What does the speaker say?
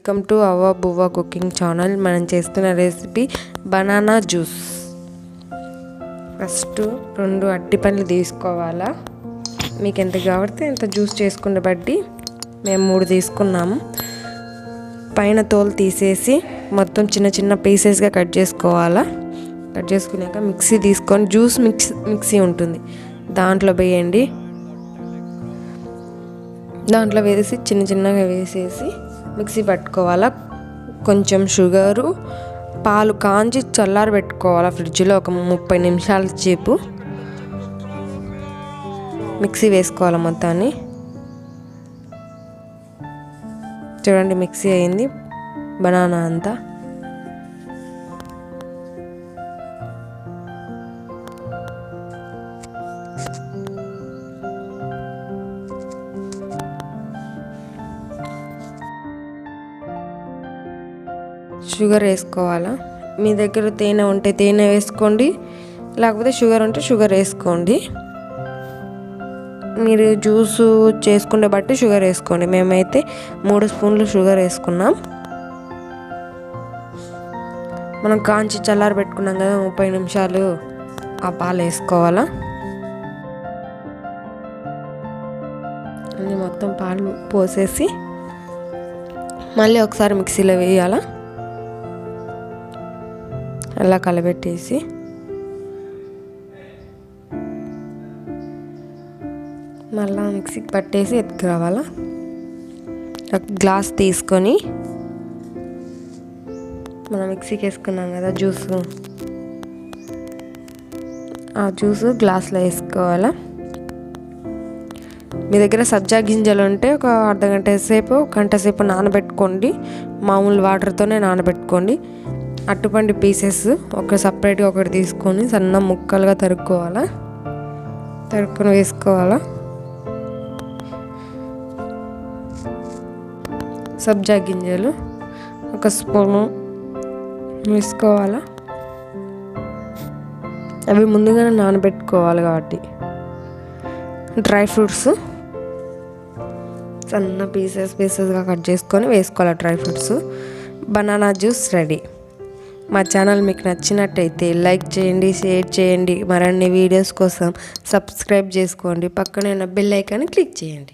Welcome to Avvabuvva cooking channel. మనం చేస్తున్న recipe banana juice. First 2 అరటిపండ్లు తీసుకోవాలా. మీకు ఎంత కావాలితే ఎంత జ్యూస్ చేసుకునే బట్టి మేము 3 తీసుకున్నాము. పైన తోలు తీసేసి మొత్తం చిన్న చిన్న పీసెస్గా కట్ చేసుకోవాలా. కట్ చేసుకున్నాక మిక్సీ తీసుకొని జ్యూస్ మిక్సీ ఉంటుంది, దాంట్లో వేయండి. దాంట్లో వేసి చిన్న చిన్నగా వేసేసి మిక్సీ పట్టుకోవాలా. కొంచెం షుగరు, పాలు కాంచి చల్లారి పెట్టుకోవాలా ఫ్రిడ్జ్లో ఒక 30 నిమిషాల సేపు. మిక్సీ వేసుకోవాలి మొత్తాన్ని. చూడండి మిక్సీ అయింది బనానా అంతా. షుగర్ వేసుకోవాలా. మీ దగ్గర తేనె ఉంటే తేనె వేసుకోండి, లేకపోతే షుగర్ ఉంటే షుగర్ వేసుకోండి. మీరు జ్యూసు చేసుకునే బట్టి షుగర్ వేసుకోండి. మేమైతే 3 స్పూన్లు షుగర్ వేసుకున్నాం. మనం కాంచి చల్లారి పెట్టుకున్నాం కదా 30 నిమిషాలు, ఆ పాలు వేసుకోవాలా. అన్నీ మొత్తం పాలు పోసేసి మళ్ళీ ఒకసారి మిక్సీలో వేయాలా. అలా కలబెట్టేసి మళ్ళీ మిక్సీకి పట్టేసి ఎత్తుకురావాలా. ఒక గ్లాస్ తీసుకొని మనం మిక్సీకి వేసుకున్నాం కదా జ్యూసు, ఆ జ్యూసు గ్లాస్లో వేసుకోవాలా. మీ దగ్గర సబ్జా గింజలు ఉంటే ఒక అర్ధగంట సేపు, గంట సేపు నానబెట్టుకోండి. మామూలు వాటర్తోనే నానబెట్టుకోండి. అరటిపండు పీసెస్ ఒక సపరేట్గా ఒకటి తీసుకొని సన్న ముక్కలుగా తరుక్కొని వేసుకోవాలా. సబ్జా గింజలు 1 స్పూను వేసుకోవాలా. అవి ముందుగానే నానబెట్టుకోవాలి కాబట్టి. డ్రై ఫ్రూట్స్ సన్న పీసెస్గా కట్ చేసుకొని వేసుకోవాలి dry fruits. Banana juice ready. మా ఛానల్ మీకు నచ్చినట్టయితే లైక్ చేయండి, షేర్ చేయండి. మరిన్ని వీడియోస్ కోసం సబ్స్క్రైబ్ చేసుకోండి. పక్కనే ఉన్న బెల్ ఐకాన్ని క్లిక్ చేయండి.